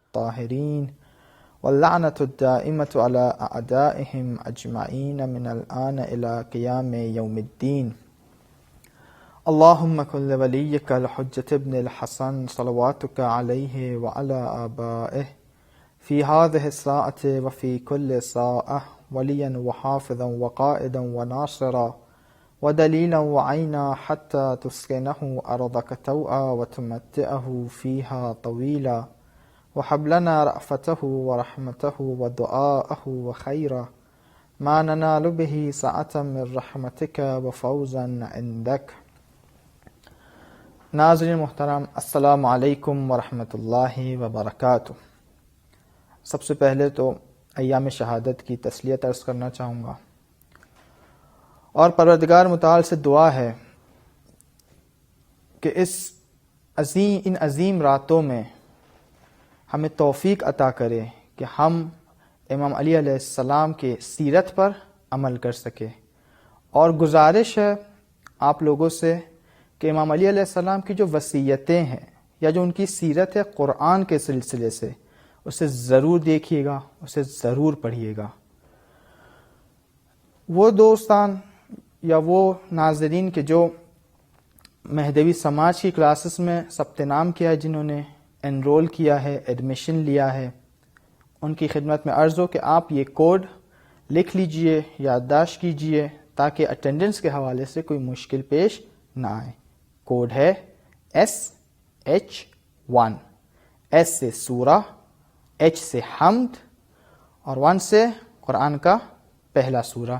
الطاهرين واللعنة الدائمة على أعدائهم أجمعين من الآن إلى قيام يوم الدين. اللهم كن لوليك الحجة ابن الحسن صلواتك عليه وعلى آبائه في هذه الساعة وفي كل ساعة وليا وحافظا وقائدا وناصرا ودليلا وعينا حتى تسكنه أرضك توأا وتمتعه فيها طويلا وهب لنا رأفته ورحمته ودعاءه وخيرا ما ننال به سعة من رحمتك وفوزا عندك. ناظرین محترم، السلام علیکم ورحمۃ اللہ وبرکاتہ۔ سب سے پہلے تو ایام شہادت کی تسلیت عرض کرنا چاہوں گا، اور پروردگار متعال سے دعا ہے کہ ان عظیم راتوں میں ہمیں توفیق عطا کرے کہ ہم امام علی علیہ السلام کے سیرت پر عمل کر سکے۔ اور گزارش ہے آپ لوگوں سے کہ امام علی علیہ السلام کی جو وصیتیں ہیں یا جو ان کی سیرت ہے قرآن کے سلسلے سے، اسے ضرور دیکھیے گا، اسے ضرور پڑھیے گا۔ وہ دوستان یا وہ ناظرین کے جو مہدوی سماج کی کلاسز میں ثبت نام کیا ہے، جنہوں نے انرول کیا ہے، ایڈمیشن لیا ہے، ان کی خدمت میں عرض ہو کہ آپ یہ کوڈ لکھ لیجئے، یادداشت کیجئے، تاکہ اٹینڈنس کے حوالے سے کوئی مشکل پیش نہ آئے۔ کوڈ ہے SH1، S سے سورہ، H سے حمد، اور 1 سے قرآن کا پہلا سورہ،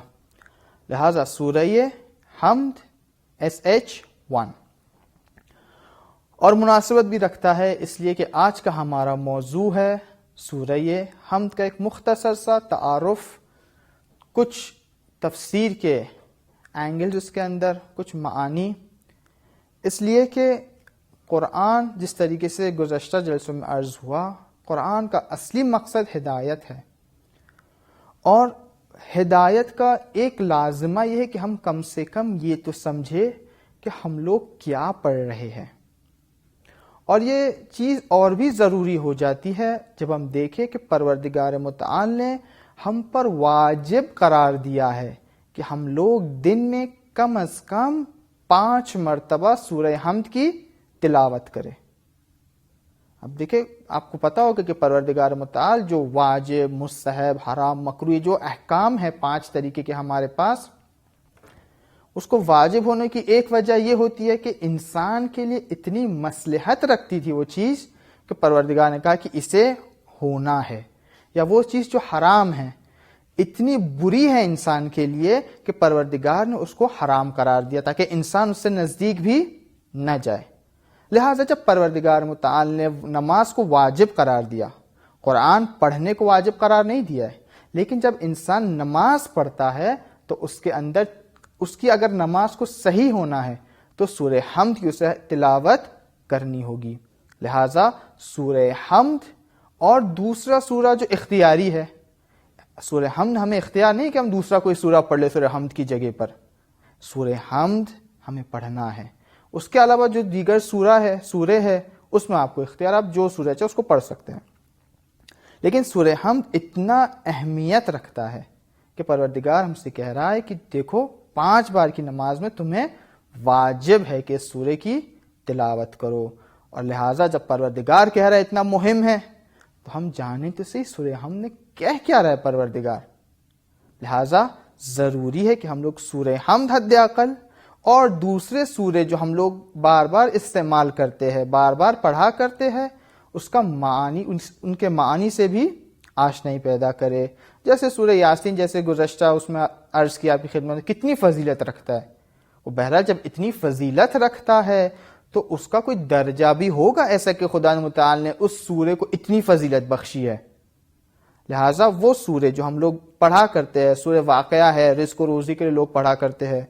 لہذا سورہ حمد SH1۔ اور مناسبت بھی رکھتا ہے اس لیے کہ آج کا ہمارا موضوع ہے سورہ حمد کا ایک مختصر سا تعارف، کچھ تفسیر کے اینگلز اس کے اندر، کچھ معانی، اس لیے کہ قرآن جس طریقے سے گزشتہ جلسوں میں عرض ہوا، قرآن کا اصلی مقصد ہدایت ہے، اور ہدایت کا ایک لازمہ یہ ہے کہ ہم کم سے کم یہ تو سمجھے کہ ہم لوگ کیا پڑھ رہے ہیں۔ اور یہ چیز اور بھی ضروری ہو جاتی ہے جب ہم دیکھیں کہ پروردگار متعال نے ہم پر واجب قرار دیا ہے کہ ہم لوگ دن میں کم از کم 5 مرتبہ سورہ حمد کی تلاوت کریں۔ اب دیکھیں، آپ کو پتا ہوگا کہ پروردگار متعال جو واجب، مستحب، حرام، مکروہ، جو احکام ہیں 5 طریقے کے ہمارے پاس، اس کو واجب ہونے کی ایک وجہ یہ ہوتی ہے کہ انسان کے لیے اتنی مصلحت رکھتی تھی وہ چیز کہ پروردگار نے کہا کہ اسے ہونا ہے، یا وہ چیز جو حرام ہے اتنی بری ہے انسان کے لیے کہ پروردگار نے اس کو حرام قرار دیا تاکہ انسان اس سے نزدیک بھی نہ جائے۔ لہٰذا جب پروردگار متعال نے نماز کو واجب قرار دیا، قرآن پڑھنے کو واجب قرار نہیں دیا ہے، لیکن جب انسان نماز پڑھتا ہے تو اس کے اندر اس کی اگر نماز کو صحیح ہونا ہے تو سورہ حمد کی اسے تلاوت کرنی ہوگی۔ لہٰذا سورہ حمد، اور دوسرا سورہ جو اختیاری ہے، سورہ حمد ہمیں اختیار نہیں کہ ہم دوسرا کوئی سورہ پڑھ لیں سورہ حمد کی جگہ پر، سورہ حمد ہمیں پڑھنا ہے۔ اس کے علاوہ جو دیگر سورہ ہے اس میں آپ کو اختیار، آپ جو سورہ چاہے اس کو پڑھ سکتے ہیں، لیکن سورہ حمد اتنا اہمیت رکھتا ہے کہ پروردگار ہم سے کہہ رہا ہے کہ دیکھو 5 بار کی نماز میں تمہیں واجب ہے کہ اس سورہ کی تلاوت کرو۔ اور لہٰذا جب پروردگار کہہ رہا ہے اتنا مہم ہے تو ہم جانیں تو صحیح سورہ حمد نے کہہ کیا رہا ہے پروردگار۔ لہٰذا ضروری ہے کہ ہم لوگ سورہ حمد حد اقل، اور دوسرے سورے جو ہم لوگ بار بار استعمال کرتے ہیں، بار بار پڑھا کرتے ہیں، اس کا معنی، ان کے معنی سے بھی آشنائی پیدا کرے۔ جیسے سورہ یاسین، جیسے گزشتہ اس میں عرض کیا آپ کی خدمت میں، کتنی فضیلت رکھتا ہے وہ۔ بہرحال جب اتنی فضیلت رکھتا ہے تو اس کا کوئی درجہ بھی ہوگا ایسا کہ خدا متعال نے اس سورے کو اتنی فضیلت بخشی ہے۔ لہٰذا وہ سورے جو ہم لوگ پڑھا کرتے ہیں، سورہ واقعہ ہے، رزق و روزی کے لیے لوگ پڑھا کرتے ہیں،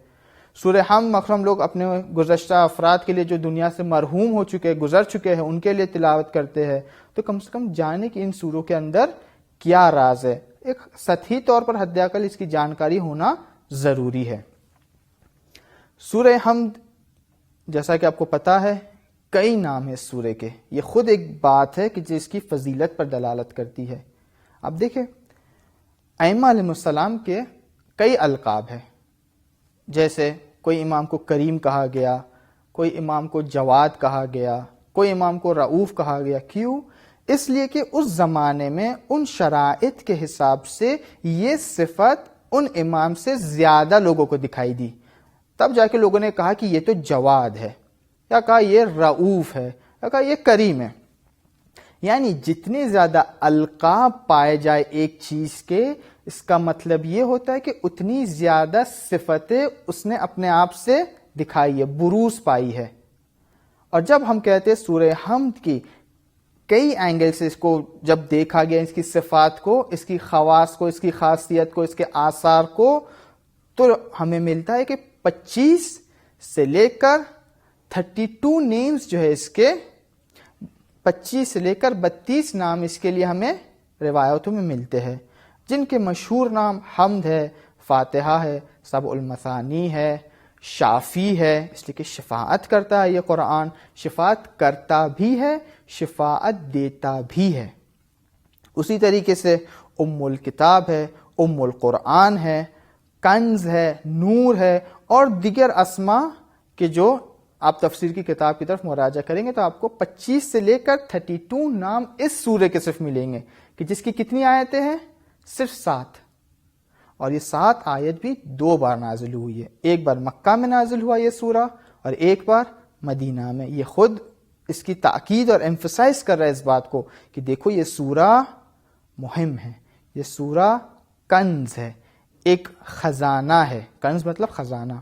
سورہ حمد مخرم لوگ اپنے گزشتہ افراد کے لیے جو دنیا سے مرحوم ہو چکے، گزر چکے ہیں، ان کے لیے تلاوت کرتے ہیں، تو کم سے کم جانے کہ ان سوروں کے اندر کیا راز ہے، ایک سطحی طور پر حد اقل اس کی جانکاری ہونا ضروری ہے۔ سورہ حمد جیسا کہ آپ کو پتا ہے کئی نام ہیں اس سورے کے. یہ خود ایک بات ہے کہ جس کی فضیلت پر دلالت کرتی ہے. اب دیکھیں ائمہ علیہ السلام کے کئی القاب ہیں. جیسے کوئی امام کو کریم کہا گیا, کوئی امام کو جواد کہا گیا, کوئی امام کو رؤوف کہا گیا. کیوں؟ اس لیے کہ اس زمانے میں ان شرائط کے حساب سے یہ صفت ان امام سے زیادہ لوگوں کو دکھائی دی. تب جا کے لوگوں نے کہا کہ یہ تو جواد ہے, یا کہا یہ رؤوف ہے, یا کہا یہ کریم ہے. یعنی جتنے زیادہ القاب پائے جائے ایک چیز کے, اس کا مطلب یہ ہوتا ہے کہ اتنی زیادہ صفتیں اس نے اپنے آپ سے دکھائی ہے, بروز پائی ہے. اور جب ہم کہتے ہیں سورہ حمد کی کئی اینگل سے اس کو جب دیکھا گیا, اس کی صفات کو, اس کی خواص کو, اس کی خاصیت کو, اس کے آثار کو, تو ہمیں ملتا ہے کہ 25 سے لے کر 32 نیمز جو ہے اس کے, 25 سے لے کر 32 نام اس کے لیے ہمیں روایتوں میں ملتے ہیں, جن کے مشہور نام حمد ہے, فاتحہ ہے, سبع المثانی ہے, شافی ہے, اس لیے کہ شفاعت کرتا ہے یہ قرآن, شفاعت کرتا بھی ہے, شفاعت دیتا بھی ہے. اسی طریقے سے ام الکتاب ہے, ام القرآن ہے, کنز ہے, نور ہے, اور دیگر اسما کے جو آپ تفسیر کی کتاب کی طرف مراجعہ کریں گے تو آپ کو 25 سے لے کر 32 نام اس سورے کے صرف ملیں گے, کہ جس کی کتنی آیتیں ہیں؟ صرف 7. اور یہ 7 آیت بھی 2 بار نازل ہوئی ہے. ایک بار مکہ میں نازل ہوا یہ سورہ, اور ایک بار مدینہ میں. یہ خود اس کی تاکید اور ایمفسائز کر رہا ہے اس بات کو کہ دیکھو یہ سورہ مہم ہے, یہ سورہ کنز ہے, ایک خزانہ ہے. کنز مطلب خزانہ.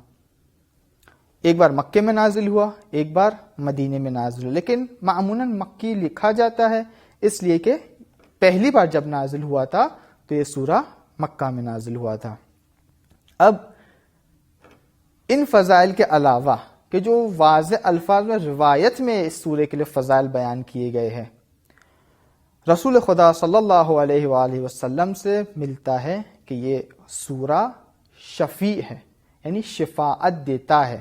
ایک بار مکے میں نازل ہوا, ایک بار مدینے میں نازل ہوا, لیکن معمولاً مکی لکھا جاتا ہے اس لیے کہ پہلی بار جب نازل ہوا تھا تو یہ سورہ مکہ میں نازل ہوا تھا. اب ان فضائل کے علاوہ کہ جو واضح الفاظ میں روایت میں اس سورے کے لیے فضائل بیان کیے گئے ہیں, رسول خدا صلی اللہ علیہ وآلہ وسلم سے ملتا ہے کہ یہ سورہ شفیع ہے, یعنی شفاعت دیتا ہے.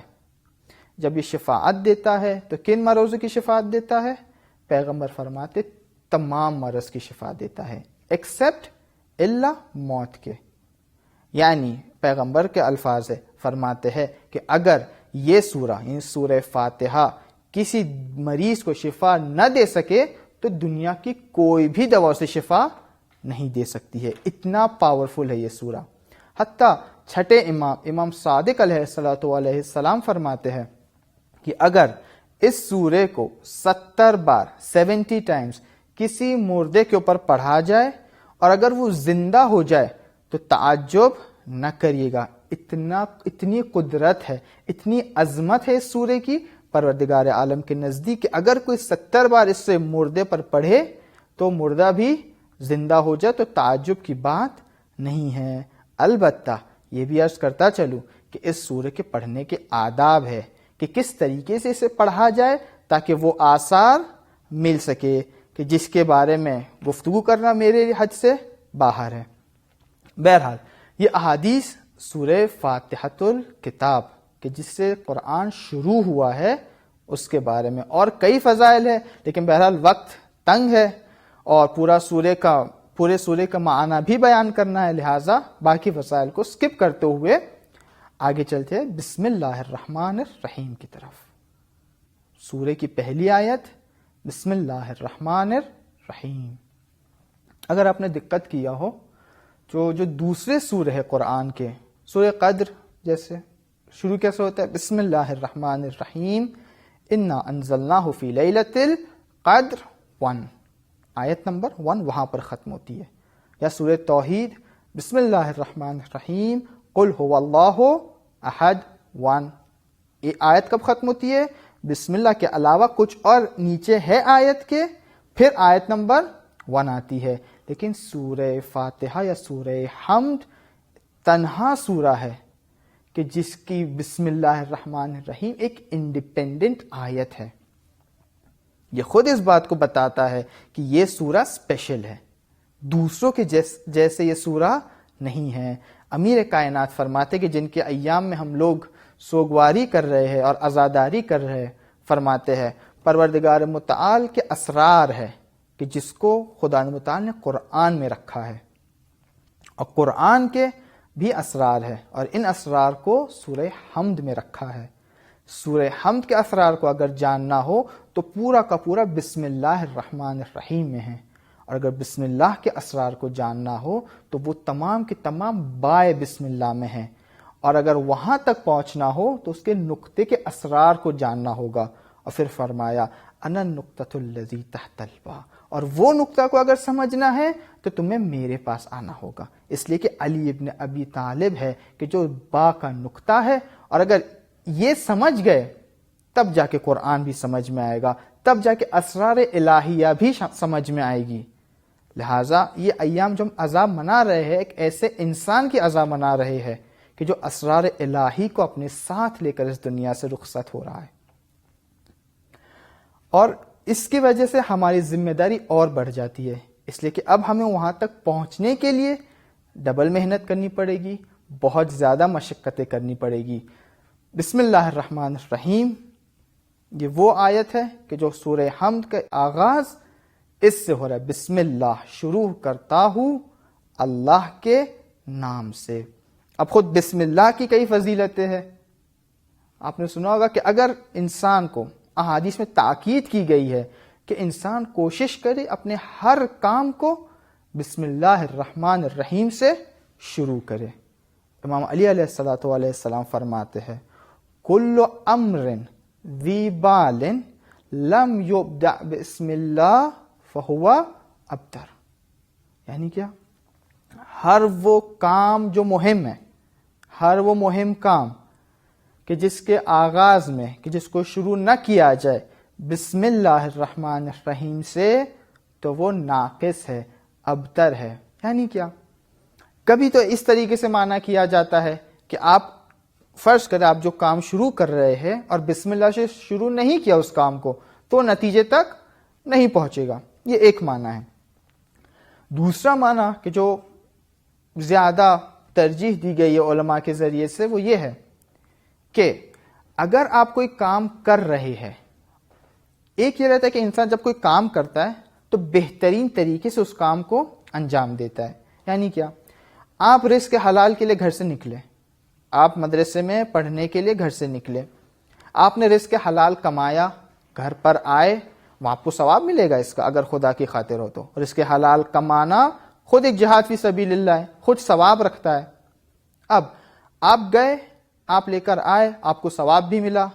جب یہ شفاعت دیتا ہے تو کن مروضوں کی شفاعت دیتا ہے؟ پیغمبر فرماتے تمام مرض کی شفا دیتا ہے, ایکسپٹ الا موت کے. یعنی پیغمبر کے الفاظ ہے, فرماتے ہیں کہ اگر یہ سورہ یعنی سورہ فاتحہ کسی مریض کو شفا نہ دے سکے تو دنیا کی کوئی بھی دوا سے شفا نہیں دے سکتی ہے. اتنا پاورفل ہے یہ سورہ. حتیٰ چھٹے امام صادق علیہ السلام فرماتے ہیں کہ اگر اس سورے کو 70 بار 70 ٹائمز کسی مردے کے اوپر پڑھا جائے اور اگر وہ زندہ ہو جائے تو تعجب نہ کریے گا. اتنی قدرت ہے, اتنی عظمت ہے اس سورے کی پروردگار عالم کے نزدیک کہ اگر کوئی 70 بار اس سے مردے پر پڑھے تو مردہ بھی زندہ ہو جائے تو تعجب کی بات نہیں ہے. البتہ یہ بھی عرض کرتا چلوں کہ اس سورے کے پڑھنے کے آداب ہے کہ کس طریقے سے اسے پڑھا جائے تاکہ وہ آثار مل سکے, کہ جس کے بارے میں گفتگو کرنا میرے حد سے باہر ہے. بہرحال یہ احادیث سورہ فاتحۃ الکتاب کہ جس سے قرآن شروع ہوا ہے اس کے بارے میں, اور کئی فضائل ہے, لیکن بہرحال وقت تنگ ہے اور پورے سورے کا معنی بھی بیان کرنا ہے, لہٰذا باقی فضائل کو سکپ کرتے ہوئے آگے چلتے ہیں بسم اللہ الرحمن الرحیم کی طرف. سورے کی پہلی آیت بسم اللہ الرحمن الرحیم. اگر آپ نے دقت کیا ہو جو دوسرے سورے ہیں قرآن کے, سورہ قدر جیسے شروع کیسے ہوتا ہے؟ بسم اللہ الرحمن الرحیم انا انزلناہ فی لیلۃ القدر 1, آیت نمبر 1 وہاں پر ختم ہوتی ہے. یا سورہ توحید بسم اللہ الرحمن الرحیم قل هو اللہ احد 1, یہ آیت کب ختم ہوتی ہے؟ بسم اللہ کے علاوہ کچھ اور نیچے ہے آیت کے, پھر آیت نمبر 1 آتی ہے. لیکن سورہ فاتحہ یا سورہ حمد تنہا سورہ ہے کہ جس کی بسم اللہ الرحمن الرحیم ایک انڈیپینڈنٹ آیت ہے. یہ خود اس بات کو بتاتا ہے کہ یہ سورہ اسپیشل ہے, دوسروں کے جیسے یہ سورہ نہیں ہے. امیر کائنات فرماتے کہ جن کے ایام میں ہم لوگ سوگواری کر رہے ہیں اور عزاداری کر رہے ہیں, فرماتے ہیں پروردگار متعال کے اسرار ہے کہ جس کو خدا متعال نے قرآن میں رکھا ہے، اور قرآن کے بھی اسرار ہے، اور ان اسرار کو سورہ حمد میں رکھا ہے۔ سورہ حمد کے اسرار کو اگر جاننا ہو تو پورا کا پورا بسم اللہ الرحمن الرحیم میں ہے، اور اگر بسم اللہ کے اسرار کو جاننا ہو تو وہ تمام کے تمام بائے بسم اللہ میں ہیں، اور اگر وہاں تک پہنچنا ہو تو اس کے نقطے کے اسرار کو جاننا ہوگا۔ اور پھر فرمایا انا النقطۃ الذی تحت الباء، اور وہ نقطہ کو اگر سمجھنا ہے تو تمہیں میرے پاس آنا ہوگا، اس لیے کہ علی ابن ابی طالب ہے کہ جو با کا نقطہ ہے، اور اگر یہ سمجھ گئے تب جا کے قرآن بھی سمجھ میں آئے گا، تب جا کے اسرار الہیہ بھی سمجھ میں آئے گی۔ لہٰذا یہ ایام جو ہم عذاب منا رہے ہیں، ایک ایسے انسان کی عذاب منا رہے ہیں کہ جو اسرار الہی کو اپنے ساتھ لے کر اس دنیا سے رخصت ہو رہا ہے، اور اس کی وجہ سے ہماری ذمہ داری اور بڑھ جاتی ہے، اس لیے کہ اب ہمیں وہاں تک پہنچنے کے لیے ڈبل محنت کرنی پڑے گی، بہت زیادہ مشقتیں کرنی پڑے گی۔ بسم اللہ الرحمن الرحیم یہ وہ آیت ہے کہ جو سورہ حمد کا آغاز اس سے ہو رہا ہے، بسم اللہ، شروع کرتا ہوں اللہ کے نام سے۔ اب خود بسم اللہ کی کئی فضیلتیں ہیں، آپ نے سنا ہوگا کہ اگر انسان کو، احادیث میں تاکید کی گئی ہے کہ انسان کوشش کرے اپنے ہر کام کو بسم اللہ الرحمن الرحیم سے شروع کرے۔ امام علی علیہ السلام فرماتے ہیں کل امر ذی بال لم یبدأ بسم اللہ فہو ابتر، یعنی کیا؟ ہر وہ کام جو مہم ہے، ہر وہ مہم کام کہ جس کے آغاز میں، کہ جس کو شروع نہ کیا جائے بسم اللہ الرحمن الرحیم سے، تو وہ ناقص ہے، ابتر ہے۔ یعنی کیا؟ کبھی تو اس طریقے سے معنی کیا جاتا ہے کہ آپ فرض کریں آپ جو کام شروع کر رہے ہیں اور بسم اللہ سے شروع نہیں کیا اس کام کو، تو نتیجے تک نہیں پہنچے گا، یہ ایک معنی ہے۔ دوسرا معنی کہ جو زیادہ ترجیح دی گئی ہے علماء کے ذریعے سے، وہ یہ ہے کہ اگر آپ کوئی کام کر رہے ہیں، ایک یہ رہتا ہے کہ انسان جب کوئی کام کرتا ہے تو بہترین طریقے سے اس کام کو انجام دیتا ہے۔ یعنی کیا؟ آپ رزق حلال کے لیے گھر سے نکلے، آپ مدرسے میں پڑھنے کے لیے گھر سے نکلے، آپ نے رزق حلال کمایا، گھر پر آئے، وہ آپ کو ثواب ملے گا اس کا اگر خدا کی خاطر ہو تو۔ رزق حلال کمانا خود ایک جہاد فی سبیل اللہ ہے، خود ثواب رکھتا ہے۔ اب آپ گئے، آپ لے کر آئے، آپ کو ثواب بھی ملا،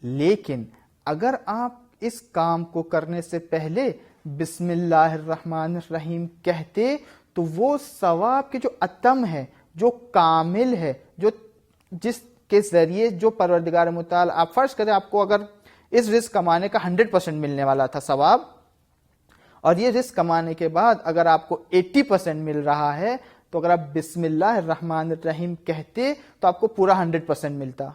لیکن اگر آپ اس کام کو کرنے سے پہلے بسم اللہ الرحمن الرحیم کہتے تو وہ ثواب کے جو اتم ہے، جو کامل ہے، جو جس کے ذریعے جو پروردگار متعال، آپ فرض کریں آپ کو اگر اس رزق کمانے کا 100% ملنے والا تھا ثواب، اور یہ رزق کمانے کے بعد اگر آپ کو 80% مل رہا ہے، تو اگر آپ بسم اللہ الرحمن الرحیم کہتے تو آپ کو پورا 100% ملتا۔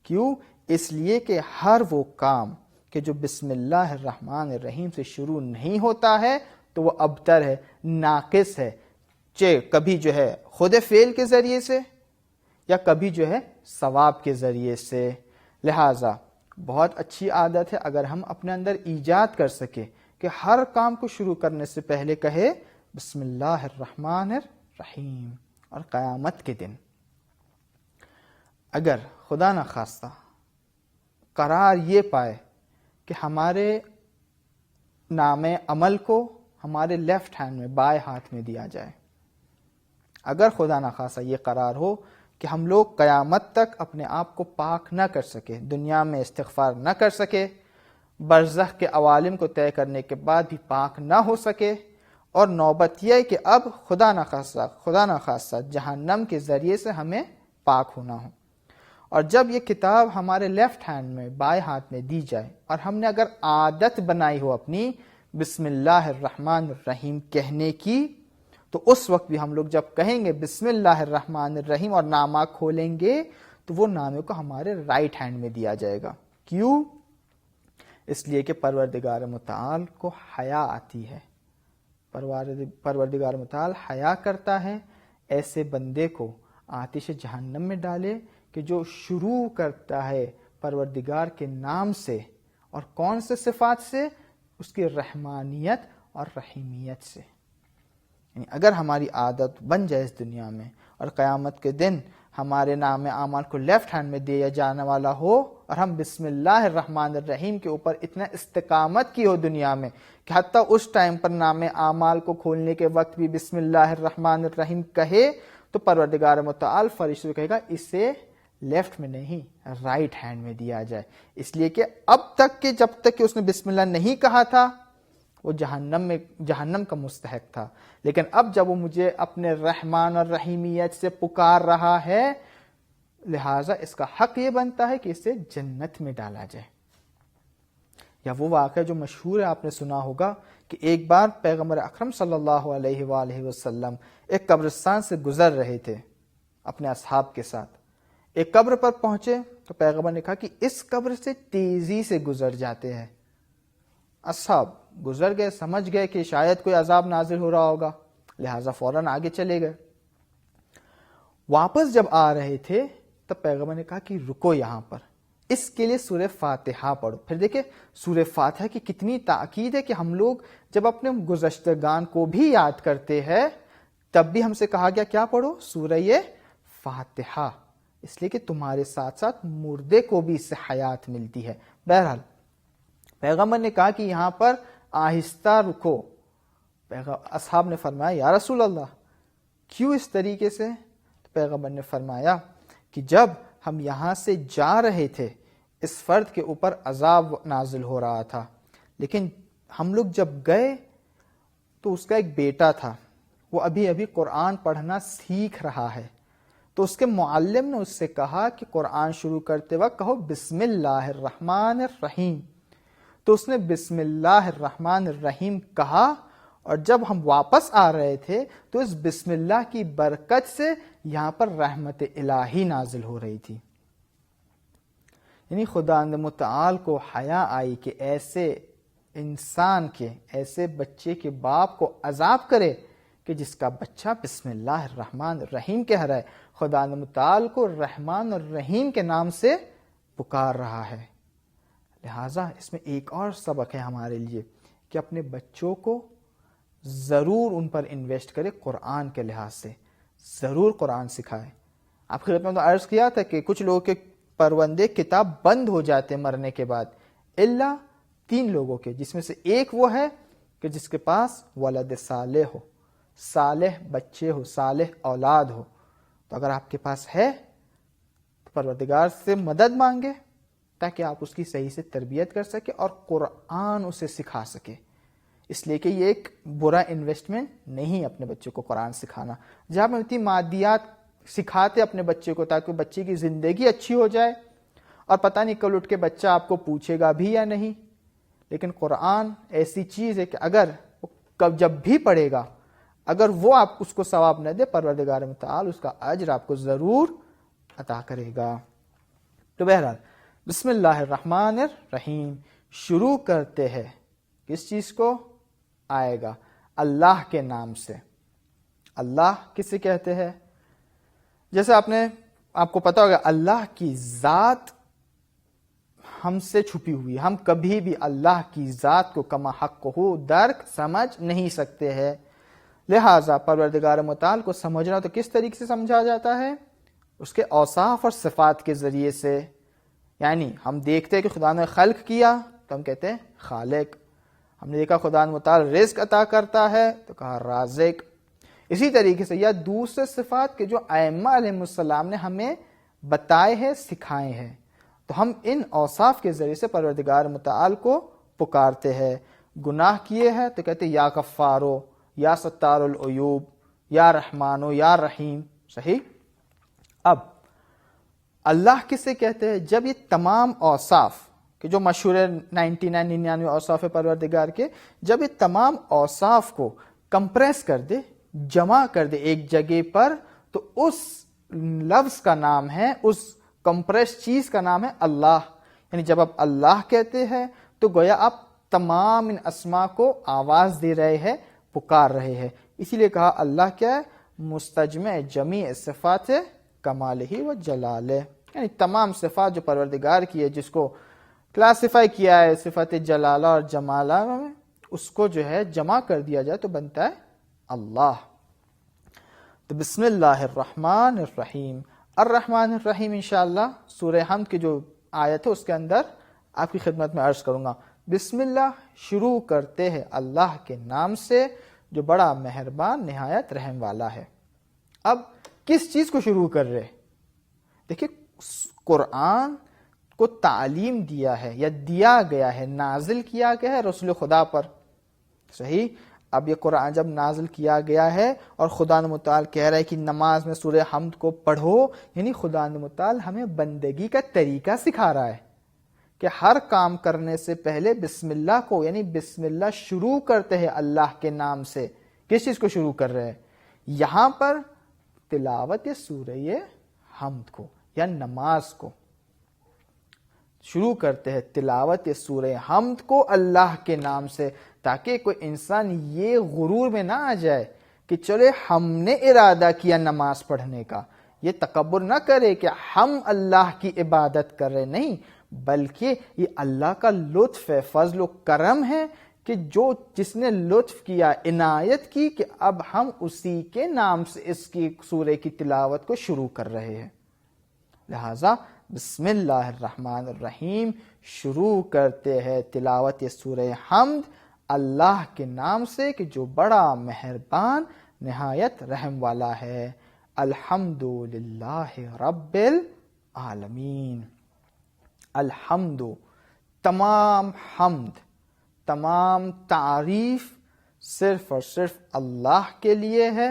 کیوں؟ اس لیے کہ ہر وہ کام کہ جو بسم اللہ الرحمن الرحیم سے شروع نہیں ہوتا ہے تو وہ ابتر ہے، ناقص ہے، چاہے کبھی جو ہے خود فعل کے ذریعے سے یا کبھی جو ہے ثواب کے ذریعے سے۔ لہٰذا بہت اچھی عادت ہے اگر ہم اپنے اندر ایجاد کر سکے کہ ہر کام کو شروع کرنے سے پہلے کہے بسم اللہ الرحمن الرحیم۔ اور قیامت کے دن اگر خدا نخواستہ قرار یہ پائے کہ ہمارے نام عمل کو ہمارے لیفٹ ہینڈ میں، بائیں ہاتھ میں دیا جائے، اگر خدا نخواستہ یہ قرار ہو کہ ہم لوگ قیامت تک اپنے آپ کو پاک نہ کر سکے، دنیا میں استغفار نہ کر سکے، برزخ کے عوالم کو طے کرنے کے بعد بھی پاک نہ ہو سکے، اور نوبت یہ ہے کہ اب خدا نخواستہ جہنم کے ذریعے سے ہمیں پاک ہونا ہو، اور جب یہ کتاب ہمارے لیفٹ ہینڈ میں، بائیں ہاتھ میں دی جائے، اور ہم نے اگر عادت بنائی ہو اپنی بسم اللہ الرحمن الرحیم کہنے کی، تو اس وقت بھی ہم لوگ جب کہیں گے بسم اللہ الرحمن الرحیم اور نامہ کھولیں گے تو وہ نامے کو ہمارے رائٹ ہینڈ میں دیا جائے گا۔ کیوں؟ اس لیے کہ پروردگار متعال کو حیا آتی ہے، پروردگار متعال حیا کرتا ہے ایسے بندے کو آتش جہنم میں ڈالے کہ جو شروع کرتا ہے پروردگار کے نام سے اور کون سے صفات سے؟ اس کی رحمانیت اور رحیمیت سے. یعنی اگر ہماری عادت بن جائے اس دنیا میں اور قیامت کے دن ہمارے نام اعمال کو لیفٹ ہینڈ میں دیا جانے والا ہو اور ہم بسم اللہ الرحمن الرحیم کے اوپر اتنا استقامت کی ہو دنیا میں کہ حتیٰ اس ٹائم پر نام اعمال کو کھولنے کے وقت بھی بسم اللہ الرحمن الرحیم کہے تو پروردگار متعال فرشتوں سے کہے گا اسے لیفٹ میں نہیں رائٹ ہینڈ میں دیا جائے، اس لیے کہ اب تک کہ جب تک کہ اس نے بسم اللہ نہیں کہا تھا وہ جہنم کا مستحق تھا، لیکن اب جب وہ مجھے اپنے رحمان اور رحیمیت سے پکار رہا ہے لہٰذا اس کا حق یہ بنتا ہے کہ اسے جنت میں ڈالا جائے. یا وہ واقعہ جو مشہور ہے آپ نے سنا ہوگا کہ ایک بار پیغمبر اکرم صلی اللہ علیہ وآلہ وسلم ایک قبرستان سے گزر رہے تھے اپنے اصحاب کے ساتھ. ایک قبر پر پہنچے تو پیغمبر نے کہا کہ اس قبر سے تیزی سے گزر جاتے ہیں. اصحاب گزر گئے، سمجھ گئے کہ شاید کوئی عذاب نازل ہو رہا ہوگا، لہٰذا فوراً آگے چلے گئے. واپس جب آ رہے تھے تب پیغمبر نے کہا کہ رکو یہاں پر، اس کے لیے سورہ فاتحہ پڑھو. پھر دیکھیں سورہ فاتحہ کی کتنی تاکید ہے کہ ہم لوگ جب اپنے گزشتگان کو بھی یاد کرتے ہیں تب بھی ہم سے کہا گیا کیا پڑھو؟ سورہ فاتحہ، اس لیے کہ تمہارے ساتھ ساتھ مردے کو بھی اس سے حیات ملتی ہے. بہرحال پیغمبر نے کہا کہ یہاں پر آہستہ رکو. اصحاب نے فرمایا یا رسول اللہ کیوں اس طریقے سے؟ تو پیغمبر نے فرمایا کہ جب ہم یہاں سے جا رہے تھے اس فرد کے اوپر عذاب نازل ہو رہا تھا، لیکن ہم لوگ جب گئے تو اس کا ایک بیٹا تھا، وہ ابھی ابھی قرآن پڑھنا سیکھ رہا ہے. تو اس کے معلم نے اس سے کہا کہ قرآن شروع کرتے وقت کہو بسم اللہ الرحمن الرحیم. تو اس نے بسم اللہ الرحمن الرحیم کہا، اور جب ہم واپس آ رہے تھے تو اس بسم اللہ کی برکت سے یہاں پر رحمت الہی نازل ہو رہی تھی. یعنی خداوند متعال کو حیا آئی کہ ایسے انسان کے، ایسے بچے کے باپ کو عذاب کرے کہ جس کا بچہ بسم اللہ الرحمن الرحیم کہہ رہا ہے، خداوند متعال کو رحمان الرحیم کے نام سے پکار رہا ہے. لہٰذا اس میں ایک اور سبق ہے ہمارے لیے کہ اپنے بچوں کو ضرور ان پر انویسٹ کرے، قرآن کے لحاظ سے ضرور قرآن سکھائے. آپ کی خدمت میں عرض کیا تھا کہ کچھ لوگوں کے پروندے کتاب بند ہو جاتے مرنے کے بعد، الا 3 لوگوں کے، جس میں سے ایک وہ ہے کہ جس کے پاس ولد صالح ہو، صالح بچے ہو، صالح اولاد ہو. تو اگر آپ کے پاس ہے تو پروردگار سے مدد مانگے تاکہ آپ اس کی صحیح سے تربیت کر سکے اور قرآن اسے سکھا سکے. اس لیے کہ یہ ایک برا انویسٹمنٹ نہیں اپنے بچوں کو قرآن سکھانا. جہاں ہم اتنی مادیات سکھاتے اپنے بچے کو تاکہ بچے کی زندگی اچھی ہو جائے اور پتہ نہیں کل اٹھ کے بچہ آپ کو پوچھے گا بھی یا نہیں، لیکن قرآن ایسی چیز ہے کہ اگر جب بھی پڑھے گا اگر وہ آپ اس کو ثواب نہ دے پروردگار متعال اس کا اجر آپ کو ضرور عطا کرے گا. تو بہرحال بسم اللہ الرحمن الرحیم شروع کرتے ہیں کس چیز کو؟ آئے گا اللہ کے نام سے. اللہ کسے کہتے ہیں؟ جیسے آپ کو پتا ہوگا اللہ کی ذات ہم سے چھپی ہوئی، ہم کبھی بھی اللہ کی ذات کو کما حق ہو درک سمجھ نہیں سکتے ہیں. لہٰذا پروردگار متعال کو سمجھنا تو کس طریقے سے سمجھا جاتا ہے؟ اس کے اوصاف اور صفات کے ذریعے سے. یعنی ہم دیکھتے ہیں کہ خدا نے خلق کیا تو ہم کہتے ہیں خالق. ہم نے دیکھا خدا متعال رزق عطا کرتا ہے تو کہا رازق. اسی طریقے سے یا دوسرے صفات کے جو ائمہ علیہ السلام نے ہمیں بتائے ہیں، سکھائے ہیں، تو ہم ان اوصاف کے ذریعے سے پروردگار متعال کو پکارتے ہیں. گناہ کیے ہیں تو کہتے ہیں یا غفارو، یا ستار العیوب، یا رحمانو، یا رحیم. صحیح. اب اللہ کسے کہتے ہیں؟ جب یہ تمام اوصاف کہ جو مشہور 99 اوصاف پروردگار کے، جب یہ تمام اوصاف کو کمپریس کر دے، جمع کر دے ایک جگہ پر، تو اس لفظ کا نام ہے، اس کمپریس چیز کا نام ہے اللہ. یعنی جب آپ اللہ کہتے ہیں تو گویا آپ تمام ان اسما کو آواز دے رہے ہیں، پکار رہے ہیں. اسی لیے کہا اللہ کیا ہے؟ مستجمع جمیع صفات کمالہ و جلالہ. یعنی تمام صفات جو پروردگار کی ہے، جس کو کلاسیفائی کیا ہے صفت جلالہ اور جمالہ میں، اس کو جو ہے جمع کر دیا جائے تو بنتا ہے اللہ۔ تو بسم اللہ الرحمن الرحیم، الرحمن الرحیم انشاءاللہ سورہ حمد کی جو آیت ہے اس کے اندر آپ کی خدمت میں عرض کروں گا۔ بسم اللہ، شروع کرتے ہیں اللہ کے نام سے جو بڑا مہربان نہایت رحم والا ہے۔ اب کس چیز کو شروع کر رہے؟ دیکھیں قرآن کو تعلیم دیا ہے یا دیا گیا ہے، نازل کیا گیا ہے رسول خدا پر، صحیح؟ اب یہ قرآن جب نازل کیا گیا ہے اور خدا متعال کہہ رہا ہے کہ نماز میں سورہ حمد کو پڑھو، یعنی خدا متعال ہمیں بندگی کا طریقہ سکھا رہا ہے کہ ہر کام کرنے سے پہلے بسم اللہ کو، یعنی بسم اللہ شروع کرتے ہیں اللہ کے نام سے۔ کس چیز کو شروع کر رہے ہیں یہاں پر؟ تلاوت سورہ حمد کو یا نماز کو شروع کرتے ہیں، تلاوت سورہ حمد کو اللہ کے نام سے، تاکہ کوئی انسان یہ غرور میں نہ آ جائے کہ چلے ہم نے ارادہ کیا نماز پڑھنے کا، یہ تکبر نہ کرے کہ ہم اللہ کی عبادت کر رہے، نہیں، بلکہ یہ اللہ کا لطف ہے، فضل و کرم ہے کہ جس نے لطف کیا، عنایت کی کہ اب ہم اسی کے نام سے اس کی سورہ کی تلاوت کو شروع کر رہے ہیں۔ لہذا بسم اللہ الرحمن الرحیم، شروع کرتے ہیں تلاوت سورہ حمد اللہ کے نام سے کہ جو بڑا مہربان نہایت رحم والا ہے۔ الحمد للہ رب العالمین۔ الحمد، تمام حمد، تمام تعریف صرف اور صرف اللہ کے لیے ہے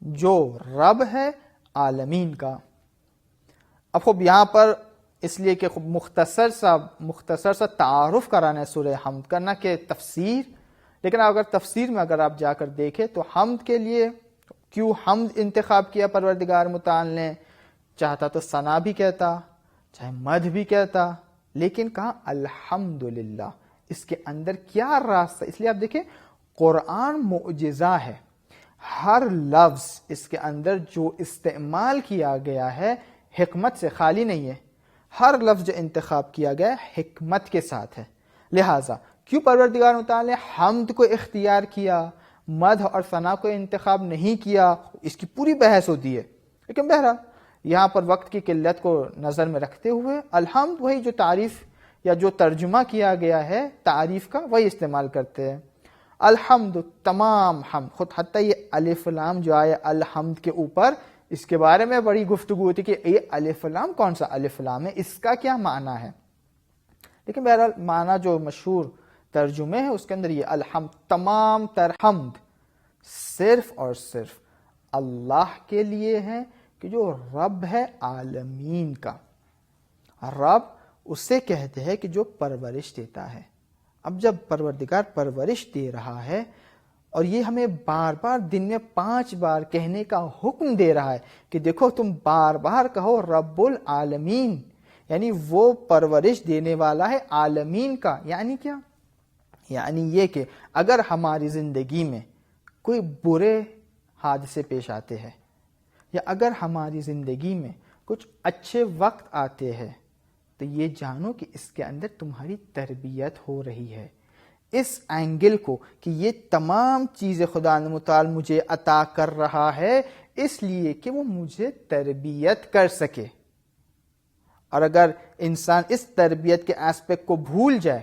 جو رب ہے عالمین کا۔ اب خوب یہاں پر اس لیے کہ مختصر سا تعارف کرانا ہے سورہ حمد کا، نہ کہ تفسیر، لیکن اگر تفسیر میں اگر آپ جا کر دیکھیں تو حمد کے لیے کیوں حمد انتخاب کیا پروردگار متعال نے؟ چاہتا تو ثنا بھی کہتا، چاہے مدح بھی کہتا، لیکن کہا الحمدللہ۔ اس کے اندر کیا راستہ؟ اس لیے آپ دیکھیں قرآن معجزہ ہے، ہر لفظ اس کے اندر جو استعمال کیا گیا ہے حکمت سے خالی نہیں ہے، ہر لفظ جو انتخاب کیا گیا ہے حکمت کے ساتھ ہے۔ لہٰذا کیوں پروردگار متعال نے حمد کو اختیار کیا، مدح اور ثنا کو انتخاب نہیں کیا؟ اس کی پوری بحث ہوتی ہے، لیکن بہرحال یہاں پر وقت کی قلت کو نظر میں رکھتے ہوئے الحمد وہی جو تعریف یا جو ترجمہ کیا گیا ہے تعریف کا وہی استعمال کرتے ہیں۔ الحمد، تمام حمد، خود حتیٰ یہ الف لام جو آیا الحمد کے اوپر، اس کے بارے میں بڑی گفتگو ہوتی کہ یہ الف لام کون سا الف لام ہے، اس کا کیا معنی ہے، لیکن بہرحال معنی جو مشہور ترجمے ہے اس کے اندر یہ الحمد، تمام تر حمد صرف اور صرف اللہ کے لیے ہے کہ جو رب ہے عالمین کا۔ رب اسے کہتے ہیں کہ جو پرورش دیتا ہے۔ اب جب پروردگار پرورش دے رہا ہے اور یہ ہمیں بار بار دن میں 5 بار کہنے کا حکم دے رہا ہے کہ دیکھو تم بار بار کہو رب العالمین، یعنی وہ پرورش دینے والا ہے عالمین کا۔ یعنی کیا؟ یعنی یہ کہ اگر ہماری زندگی میں کوئی برے حادثے پیش آتے ہیں یا اگر ہماری زندگی میں کچھ اچھے وقت آتے ہیں تو یہ جانو کہ اس کے اندر تمہاری تربیت ہو رہی ہے، اس اینگل کو کہ یہ تمام چیزیں خدا متعال مجھے عطا کر رہا ہے اس لیے کہ وہ مجھے تربیت کر سکے۔ اور اگر انسان اس تربیت کے ایسپیکٹ کو بھول جائے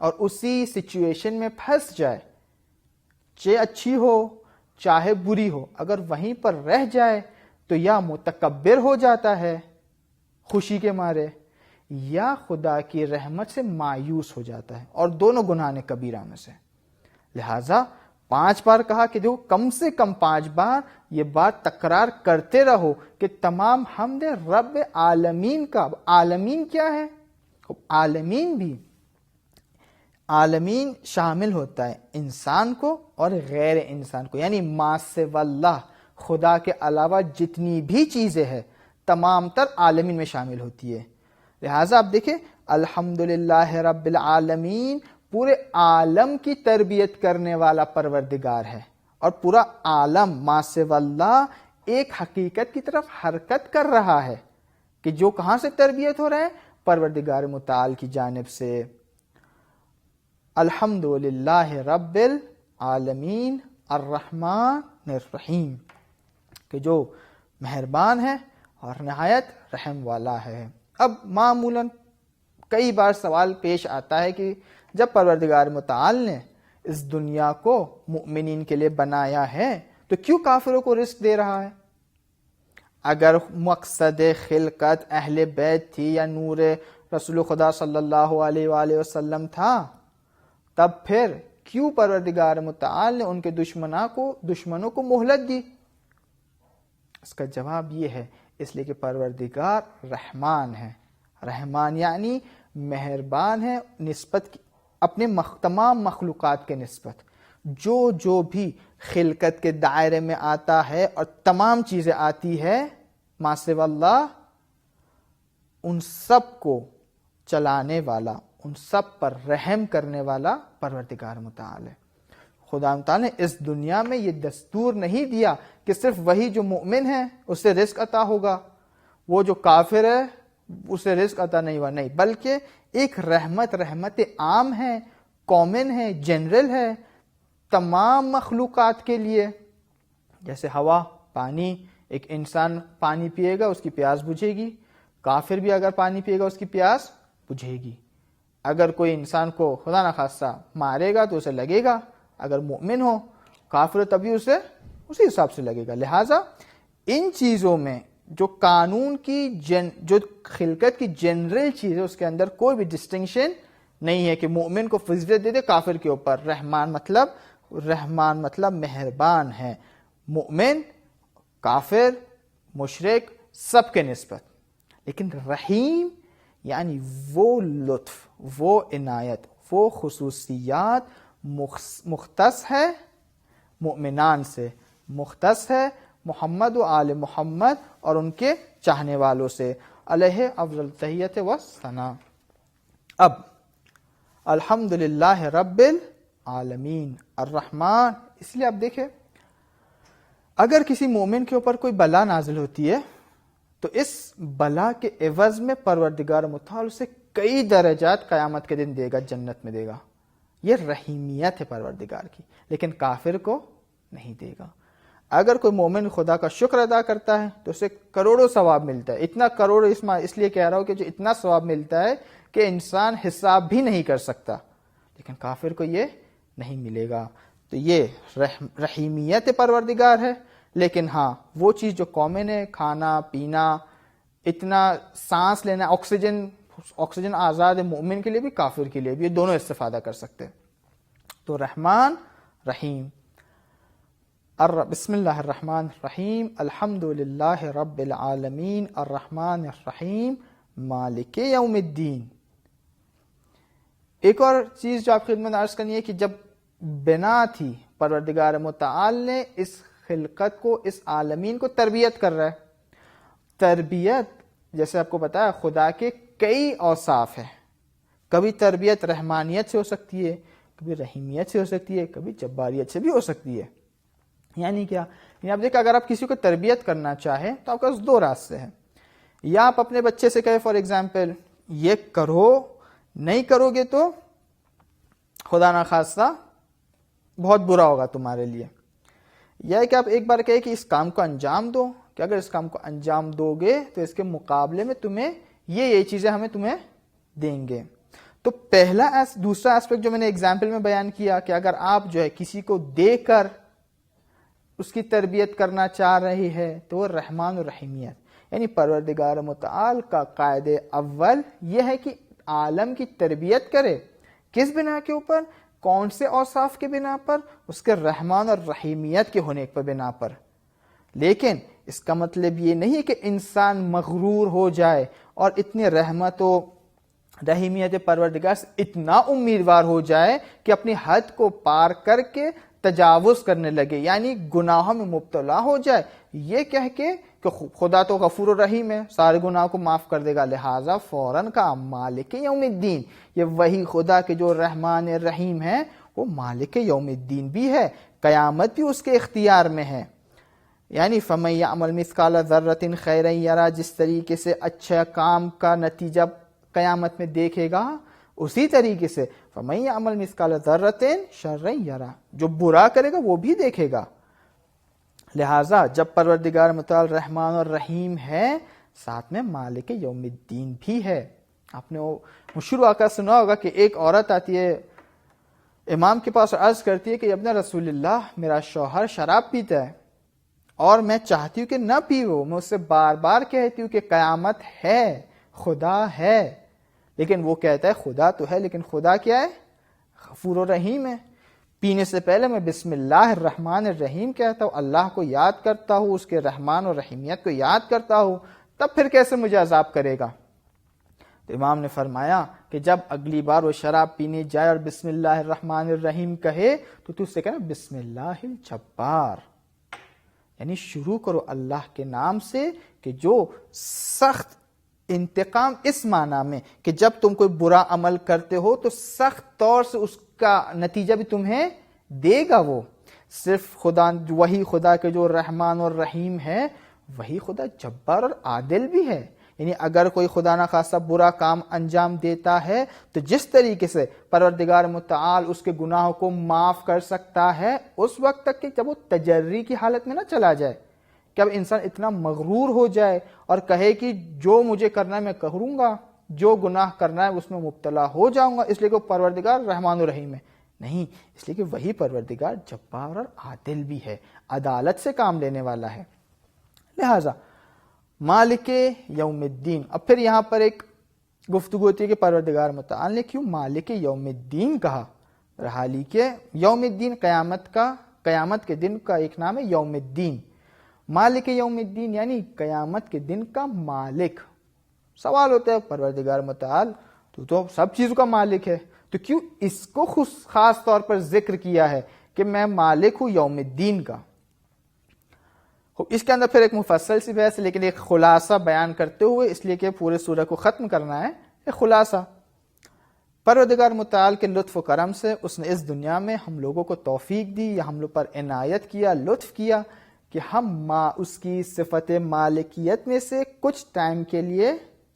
اور اسی سچویشن میں پھنس جائے، چاہے اچھی ہو چاہے بری ہو، اگر وہیں پر رہ جائے تو یا متکبر ہو جاتا ہے خوشی کے مارے یا خدا کی رحمت سے مایوس ہو جاتا ہے، اور دونوں گناہ کبیرہ میں سے۔ لہٰذا 5 بار کہا کہ دیکھو کم سے کم 5 بار یہ بات تکرار کرتے رہو کہ تمام حمد رب عالمین کا۔ عالمین کیا ہے؟ عالمین بھی عالمین شامل ہوتا ہے انسان کو اور غیر انسان کو، یعنی ما سوی اللہ، خدا کے علاوہ جتنی بھی چیزیں ہیں تمام تر عالمین میں شامل ہوتی ہے۔ لہٰذا آپ دیکھیں الحمدللہ رب العالمین پورے عالم کی تربیت کرنے والا پروردگار ہے، اور پورا عالم ما سوی اللہ ایک حقیقت کی طرف حرکت کر رہا ہے کہ جو کہاں سے تربیت ہو رہا ہے؟ پروردگار متعال کی جانب سے. الحمدللہ رب العالمین الرحمن الرحیم، کہ جو مہربان ہے اور نہایت رحم والا ہے. اب معمولاً کئی بار سوال پیش آتا ہے کہ جب پروردگار متعال نے اس دنیا کو مؤمنین کے لیے بنایا ہے تو کیوں کافروں کو رزق دے رہا ہے؟ اگر مقصد خلقت اہل بیت تھی یا نور رسول خدا صلی اللہ علیہ وآلہ وسلم تھا، تب پھر کیوں پروردگار متعال نے ان کے دشمنوں کو مہلت دی؟ اس کا جواب یہ ہے، اس لیے کہ پروردگار رحمان ہے. رحمان یعنی مہربان ہے نسبت اپنے تمام مخلوقات کے نسبت. جو بھی خلقت کے دائرے میں آتا ہے اور تمام چیزیں آتی ہے ما سوا اللہ، ان سب کو چلانے والا، ان سب پر رحم کرنے والا پروردگار متعال ہے. خدا متعال نے اس دنیا میں یہ دستور نہیں دیا کہ صرف وہی جو مومن ہے اسے رزق عطا ہوگا، وہ جو کافر ہے اسے رزق عطا نہیں ہوا، نہیں، بلکہ ایک رحمت عام ہے، کامن ہے، جنرل ہے تمام مخلوقات کے لیے. جیسے ہوا، پانی، ایک انسان پانی پیے گا اس کی پیاس بجھے گی، کافر بھی اگر پانی پیے گا اس کی پیاس بجھے گی. اگر کوئی انسان کو خدا نخواستہ مارے گا تو اسے لگے گا، اگر مومن ہو، کافر تبھی اسے اسی حساب سے لگے گا. لہٰذا ان چیزوں میں جو قانون کی جو خلقت کی جنرل چیز ہے اس کے اندر کوئی بھی ڈسٹنکشن نہیں ہے کہ مومن کو فضیلت دے دے کافر کے اوپر. رحمان مطلب مہربان ہے، مومن، کافر، مشرک سب کے نسبت. لیکن رحیم یعنی وہ لطف، وہ عنایت، وہ خصوصیات مختص ہے مومنان سے، مختص ہے محمد و آل محمد اور ان کے چاہنے والوں سے، علیہ افضل تحیت و ثنا. اب الحمدللہ رب العالمین الرحمن، اس لیے آپ دیکھیں اگر کسی مومن کے اوپر کوئی بلا نازل ہوتی ہے تو اس بلا کے عوض میں پروردگار متعال اسے کئی درجات قیامت کے دن دے گا، جنت میں دے گا. یہ رحیمیت ہے پروردگار کی، لیکن کافر کو نہیں دے گا. اگر کوئی مومن خدا کا شکر ادا کرتا ہے تو اسے کروڑوں ثواب ملتا ہے. اتنا کروڑ اس لیے کہہ رہا ہوں کہ جو اتنا ثواب ملتا ہے کہ انسان حساب بھی نہیں کر سکتا، لیکن کافر کو یہ نہیں ملے گا. تو یہ رحیمیت پروردگار ہے. لیکن ہاں وہ چیز جو کامن ہے، کھانا پینا، اتنا سانس لینا، آکسیجن آزاد ہے مومن کے لیے بھی کافر کے لیے بھی، یہ دونوں استفادہ کر سکتے. تو رحمان رحیم. بسم اللہ الرحمن الرحیم. الحمدللہ رب العالمین الرحمن الرحیم مالک یوم الدین. ایک اور چیز جو آپ خدمت عرض کرنی ہے کہ جب بنا تھی، پروردگار متعال نے اس خلقت کو، اس عالمین کو تربیت کر رہا ہے. تربیت جیسے آپ کو بتایا خدا کے کئی اوصاف ہیں. کبھی تربیت رحمانیت سے ہو سکتی ہے، کبھی رحیمیت سے ہو سکتی ہے، کبھی جباریت سے بھی ہو سکتی ہے. یعنی کیا؟ یعنی آپ دیکھیں اگر آپ کسی کو تربیت کرنا چاہیں تو آپ کے پاس دو راستے ہیں. یا آپ اپنے بچے سے کہیں فار ایگزامپل یہ کرو، نہیں کرو گے تو خدا نخواستہ بہت برا ہوگا تمہارے لیے. یا کہ آپ ایک بار کہیں کہ اس کام کو انجام دو، کہ اگر اس کام کو انجام دو گے تو اس کے مقابلے میں تمہیں یہ چیزیں ہمیں تمہیں دیں گے. تو دوسرا ایسپیکٹ جو میں نے ایگزامپل میں بیان کیا کہ اگر آپ جو ہے کسی کو دے کر اس کی تربیت کرنا چاہ رہی ہے تو وہ رحمان و رحیمیت، یعنی پروردگار متعال کا قاعدہ اول یہ ہے کہ عالم کی تربیت کرے. کس بنا کے اوپر؟ کون سے اوصاف کے بنا پر؟ اس کے رحمان اور رحیمیت کے ہونے پر بنا پر. لیکن اس کا مطلب یہ نہیں کہ انسان مغرور ہو جائے اور اتنی رحمت و رحیمیت پروردگار سے اتنا امیدوار ہو جائے کہ اپنی حد کو پار کر کے تجاوز کرنے لگے، یعنی گناہوں میں مبتلا ہو جائے، یہ کہہ کے کہ خدا تو غفور و رحیم ہے، سارے گناہوں کو معاف کر دے گا، لہٰذا فوراً کا مالک یوم الدین. یہ وہی خدا کے جو رحمان رحیم ہے وہ مالک یوم الدین بھی ہے، قیامت بھی اس کے اختیار میں ہے. یعنی فَمَن يَعْمَلْ مِثْقَالَ ذَرَّةٍ خَيْرًا يَرَهُ، جس طریقے سے اچھا کام کا نتیجہ قیامت میں دیکھے گا اسی طریقے سے فَمَن يَعْمَلْ مِثْقَالَ ذَرَّةٍ شَرًّا يَرَهُ، جو برا کرے گا وہ بھی دیکھے گا۔ لہٰذا جب پروردگار متعال رحمان اور رحیم ہے، ساتھ میں مالک یوم الدین بھی ہے۔ آپ نے وہ مشہور واقعہ سنا ہوگا کہ ایک عورت آتی ہے امام کے پاس اور عرض کرتی ہے کہ ابن رسول اللہ، میرا شوہر شراب پیتا ہے اور میں چاہتی ہوں کہ نہ پیو، میں اس سے بار بار کہتی ہوں کہ قیامت ہے، خدا ہے، لیکن وہ کہتا ہے خدا تو ہے لیکن خدا کیا ہے؟ غفور و رحیم ہے۔ پینے سے پہلے میں بسم اللہ الرحمن الرحیم کہتا ہوں، اللہ کو یاد کرتا ہوں، اس کے رحمان و رحیمیت کو یاد کرتا ہوں، تب پھر کیسے مجھے عذاب کرے گا؟ تو امام نے فرمایا کہ جب اگلی بار وہ شراب پینے جائے اور بسم اللہ الرحمن الرحیم کہے تو تو اس سے کہنا بسم اللہ الجبار، یعنی شروع کرو اللہ کے نام سے کہ جو سخت انتقام، اس معنی میں کہ جب تم کوئی برا عمل کرتے ہو تو سخت طور سے اس کا نتیجہ بھی تمہیں دے گا۔ وہ صرف خدا، وہی خدا کے جو رحمان اور رحیم ہے، وہی خدا جبار اور عادل بھی ہے۔ یعنی اگر کوئی خدا نہ خواستہ برا کام انجام دیتا ہے تو جس طریقے سے پروردگار متعال اس کے گناہوں کو معاف کر سکتا ہے اس وقت تک کہ جب وہ تجری کی حالت میں نہ چلا جائے، کہ اب انسان اتنا مغرور ہو جائے اور کہے کہ جو مجھے کرنا ہے میں کروں گا، جو گناہ کرنا ہے اس میں مبتلا ہو جاؤں گا، اس لیے کہ پروردگار رحمان الرحیم ہے۔ نہیں، اس لیے کہ وہی پروردگار جبار اور عادل بھی ہے، عدالت سے کام لینے والا ہے۔ لہذا مالک یوم الدین، اب پھر یہاں پر ایک گفتگو ہوتی ہے کہ پروردگار متعال نے کیوں مالک یوم الدین کہا؟ حالی کہ یوم الدین قیامت کے دن کا ایک نام ہے یوم الدین۔ مالک یوم الدین یعنی قیامت کے دن کا مالک۔ سوال ہوتا ہے پروردگار متعال تو سب چیزوں کا مالک ہے، تو کیوں اس کو خاص طور پر ذکر کیا ہے کہ میں مالک ہوں یوم الدین کا؟ اس کے اندر پھر ایک مفصل سی بحث، لیکن ایک خلاصہ بیان کرتے ہوئے، اس لیے کہ پورے سورہ کو ختم کرنا ہے، ایک خلاصہ۔ پروردگار متعال کے لطف و کرم سے اس نے اس دنیا میں ہم لوگوں کو توفیق دی یا ہم لوگ پر عنایت کیا، لطف کیا کہ ہم اس کی صفت مالکیت میں سے کچھ ٹائم کے لیے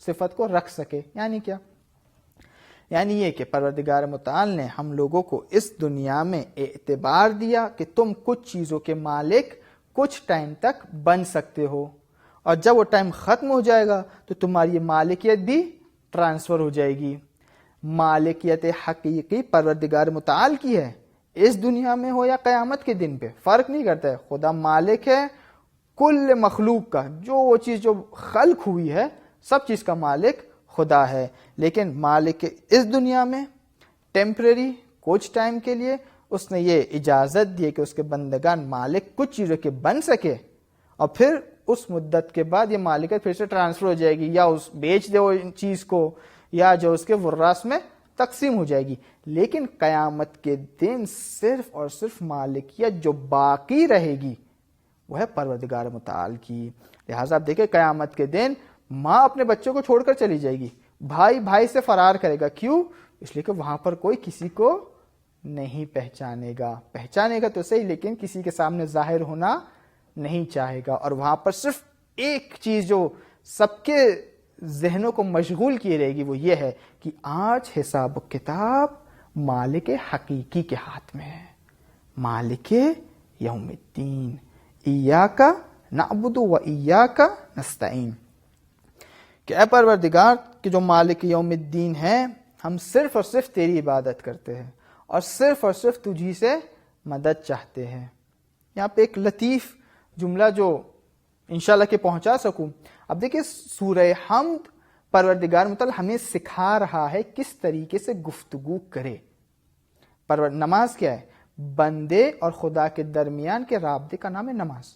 صفت کو رکھ سکے۔ یعنی کیا؟ یعنی یہ کہ پروردگار متعال نے ہم لوگوں کو اس دنیا میں اعتبار دیا کہ تم کچھ چیزوں کے مالک کچھ ٹائم تک بن سکتے ہو، اور جب وہ ٹائم ختم ہو جائے گا تو تمہاری مالکیت بھی ٹرانسفر ہو جائے گی۔ مالکیت حقیقی پروردگار متعال کی ہے، اس دنیا میں ہو یا قیامت کے دن پہ فرق نہیں کرتا ہے۔ خدا مالک ہے کل مخلوق کا، جو وہ چیز جو خلق ہوئی ہے سب چیز کا مالک خدا ہے، لیکن مالک اس دنیا میں ٹیمپریری کچھ ٹائم کے لیے اس نے یہ اجازت دی کہ اس کے بندگان مالک کچھ چیزوں کے بن سکے، اور پھر اس مدت کے بعد یہ مالکیت پھر سے ٹرانسفر ہو جائے گی، یا اس بیچ دے وہ چیز کو، یا جو اس کے وراث میں تقسیم ہو جائے گی۔ لیکن قیامت کے دن صرف اور صرف مالکیت جو باقی رہے گی وہ ہے پروردگار متعال کی۔ لہٰذا آپ دیکھیں قیامت کے دن ماں اپنے بچوں کو چھوڑ کر چلی جائے گی، بھائی بھائی سے فرار کرے گا۔ کیوں؟ اس لیے کہ وہاں پر کوئی کسی کو نہیں پہچانے گا، پہچانے گا تو صحیح لیکن کسی کے سامنے ظاہر ہونا نہیں چاہے گا، اور وہاں پر صرف ایک چیز جو سب کے ذہنوں کو مشغول کیے رہے گی وہ یہ ہے کہ آج حساب و کتاب مالک حقیقی کے ہاتھ میں ہے، مالک یوم الدین، ایاک نعبد و ایاک نستعین، کہ اے پروردگار کہ جو مالک یوم الدین ہے، ہم صرف اور صرف تیری عبادت کرتے ہیں اور صرف تجھی سے مدد چاہتے ہیں۔ یہاں پہ ایک لطیف جملہ جو انشاءاللہ کہ پہنچا سکوں۔ اب دیکھیں سورہ حمد پروردگار متعال ہمیں سکھا رہا ہے کس طریقے سے گفتگو کرے۔ نماز کیا ہے؟ بندے اور خدا کے درمیان کے رابطے کا نام ہے نماز۔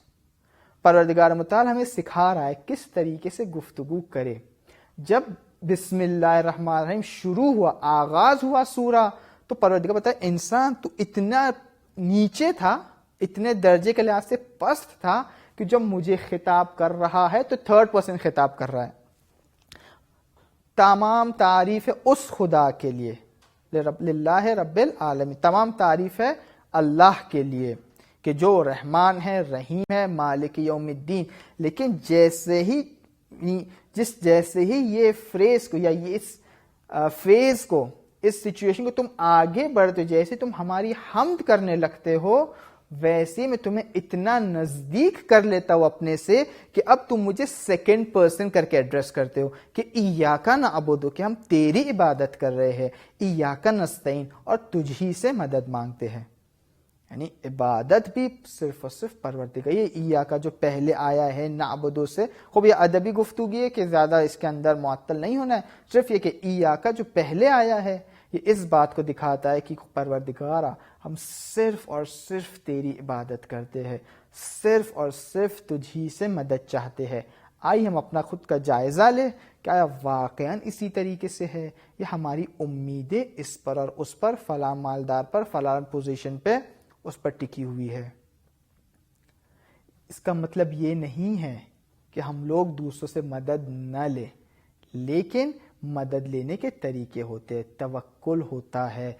پروردگار متعال ہمیں سکھا رہا ہے کس طریقے سے گفتگو کرے۔ جب بسم اللہ الرحمن الرحیم شروع ہوا، آغاز ہوا سورہ، تو پروردگار بتا انسان تو اتنا نیچے تھا، اتنے درجے کے لحاظ سے پست تھا کہ جب مجھے خطاب کر رہا ہے تو تھرڈ پرسن خطاب کر رہا ہے۔ تمام تعریف ہے اس خدا کے لیے، للہ رب العالمین، تمام تعریف ہے اللہ کے لیے کہ جو رحمان ہے، رحیم ہے، مالک یوم الدین۔ لیکن جیسے ہی یہ فریز کو یا یہ اس فیز کو, اس سچویشن کو تم آگے بڑھتے, جیسے تم ہماری حمد کرنے لگتے ہو ویسے میں تمہیں اتنا نزدیک کر لیتا ہوں اپنے سے کہ اب تم مجھے سیکنڈ پرسن کر کے ایڈریس کرتے ہو کہ ایاک نعبد, کہ ہم تیری عبادت کر رہے ہیں, ایاک نستعین, اور تجھ ہی سے مدد مانگتے ہیں. یعنی عبادت بھی صرف اور صرف پروردگار. یہ ایاک جو پہلے آیا ہے نعبدو سے, خوب یہ ادبی گفتگو ہے کہ زیادہ اس کے اندر معطل نہیں ہونا ہے, صرف یہ کہ ایاک جو پہلے آیا ہے یہ اس بات کو دکھاتا ہے کہ پروردگارا ہم صرف اور صرف تیری عبادت کرتے ہیں, صرف اور صرف تجھی سے مدد چاہتے ہیں. آئیے ہم اپنا خود کا جائزہ لیں کہ آیا واقعاً اسی طریقے سے ہے, یہ ہماری امیدیں اس پر اور اس پر, فلاں مالدار پر, فلاں پوزیشن پہ, اس پر ٹکی ہوئی ہے. اس کا مطلب یہ نہیں ہے کہ ہم لوگ دوسروں سے مدد نہ لیں, لیکن مدد لینے کے طریقے ہوتے ہیں, توکل ہوتا ہے,